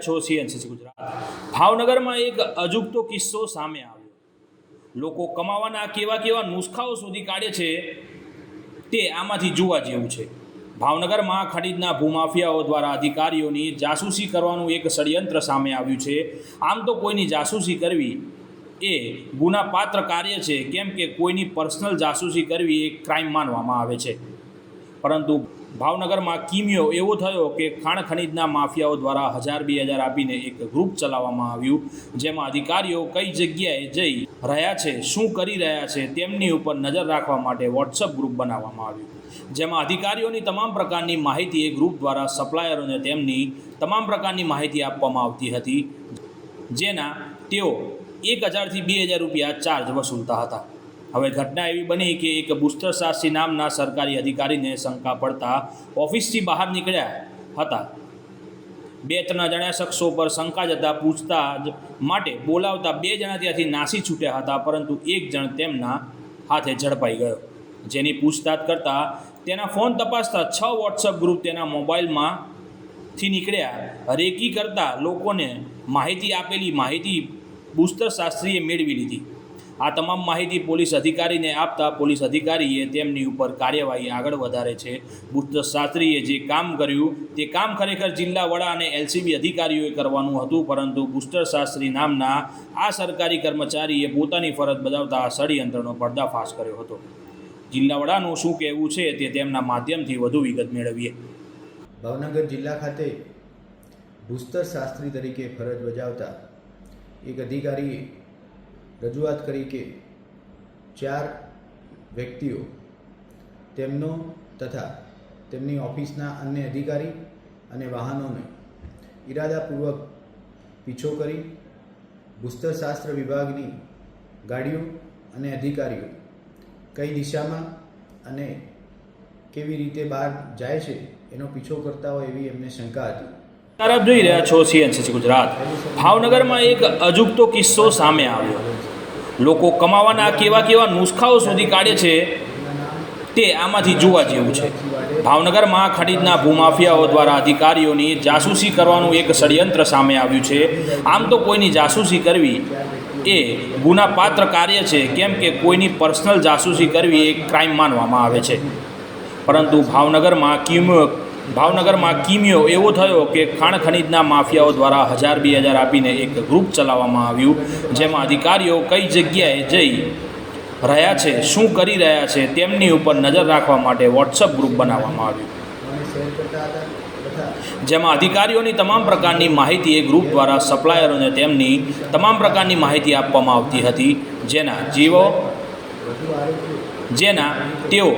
છો CNCC ગુજરાત। ભાવનગરમાં એક અજુગતો કિસ્સો સામે આવ્યો। લોકો કમાવાના કેવા કેવા નુસ્ખાઓ શોધી કાઢે છે તે આમાંથી જોવા જેવું છે। ભાવનગરમાં ખનીજના ભૂમાફિયાઓ દ્વારા અધિકારીઓની જાસૂસી કરવાનું એક ષડયંત્ર સામે આવ્યું છે। આમ તો કોઈની જાસૂસી કરવી એ ગુનાપાત્ર કાર્ય છે, કેમ કે કોઈની પર્સનલ જાસૂસી કરવી એક ક્રાઇમ માનવામાં આવે છે, પરંતુ ભાવનગરમાં કિમિયો એવો થયો કે ખાણ ખનીજના માફિયાઓ દ્વારા 1000-2000 આપીને એક ગ્રુપ ચલાવવામાં આવ્યું, જેમાં અધિકારીઓ કઈ જગ્યાએ જઈ રહ્યા છે, શું કરી રહ્યા છે તેમની ઉપર નજર રાખવા માટે વોટ્સઅપ ગ્રુપ બનાવવામાં આવ્યું, જેમાં અધિકારીઓની તમામ પ્રકારની માહિતી એ ગ્રુપ દ્વારા સપ્લાયરોને તેમની તમામ પ્રકારની માહિતી આપવામાં આવતી હતી, જેના તેઓ 1000થી 2000 રૂપિયા ચાર્જ વસૂલતા હતા। હવે ઘટના એવી બની કે એક બુસ્ટર શાસ્ત્રી નામના સરકારી અધિકારીને શંકા પડતા ઓફિસથી બહાર નીકળ્યા હતા। 2-3 જણા શખ્સો પર શંકા જતા પૂછતાછ માટે બોલાવતા 2 જણા ત્યાંથી નાસી છૂટ્યા હતા, પરંતુ એક જણ તેમના હાથે ઝડપાઈ ગયો, જેની પૂછતાછ કરતાં તેના ફોન તપાસતા 6 વોટ્સઅપ ગ્રુપ તેના મોબાઈલમાંથી નીકળ્યા। રેકી કરતા લોકોને માહિતી આપેલી માહિતી બુસ્ટર શાસ્ત્રીએ મેળવી લીધી। આ તમામ માહિતી પોલીસ અધિકારીને આપતા પોલીસ અધિકારીએ તેમની ઉપર કાર્યવાહી આગળ વધારે છે। બુસ્ટર શાસ્ત્રીએ જે કામ કર્યું તે કામ ખરેખર જિલ્લા વડા અને LCB અધિકારીઓએ કરવાનું હતું, પરંતુ બુસ્ટર શાસ્ત્રી નામના આ સરકારી કર્મચારીએ પોતાની ફરજ બજાવતા આ ષડયંત્રનો પર્દાફાશ કર્યો હતો। જિલ્લા વડાનું શું કહેવું છે તે તેમના માધ્યમથી વધુ વિગત મેળવીએ। ભાવનગર જિલ્લા ખાતે બુસ્ટર શાસ્ત્રી તરીકે ફરજ બજાવતા એક અધિકારીએ રજૂઆત કરી કે 4 વ્યક્તિઓ તેમનો તથા તેમની ઓફિસના અન્ય અધિકારી અને વાહનોને ઇરાદાપૂર્વક પીછો કરી બુસ્ટર શાસ્ત્ર વિભાગની ગાડીઓ અને અધિકારીઓ કઈ દિશામાં અને કેવી રીતે બહાર જાય છે એનો પીછો કરતા હોય એવી એમને શંકા હતી। આપ જોઈ રહ્યા છો CNCC ગુજરાત। ભાવનગરમાં એક અજુગતો કિસ્સો સામે આવ્યો। લોકો કમાવાના કેવા કેવા નુસ્ખાઓ શોધી કાઢે છે તે આમાંથી જોવા જેવું છે। ભાવનગરમાં ખનીજના ભૂમાફિયાઓ દ્વારા અધિકારીઓની જાસૂસી કરવાનું એક ષડયંત્ર સામે આવ્યું છે। આમ તો કોઈની જાસૂસી કરવી એ ગુનાપાત્ર કાર્ય છે, કેમ કે કોઈની પર્સનલ જાસૂસી કરવી એક ક્રાઇમ માનવામાં આવે છે, પરંતુ ભાવનગરમાં કિમિયો એવો થયો કે ખાણ ખનીજના માફિયાઓ દ્વારા 1000-2000 આપીને એક ગ્રુપ ચલાવવામાં આવ્યું, જેમાં અધિકારીઓ કઈ જગ્યાએ જઈ રહ્યા છે, શું કરી રહ્યા છે તેમની ઉપર નજર રાખવા માટે વોટ્સઅપ ગ્રુપ બનાવવામાં આવ્યું, જેમાં અધિકારીઓની તમામ પ્રકારની માહિતી એ ગ્રુપ દ્વારા સપ્લાયરોને તેમની તમામ પ્રકારની માહિતી આપવામાં આવતી હતી, જેના તેઓ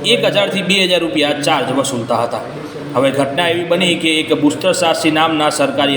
1000થી 2000 રૂપિયા ચાર્જ વસૂલતા હતા। હવે ઘટના એવી બની કે એક બુસ્ટર શાસ્ત્રી નામના સરકારી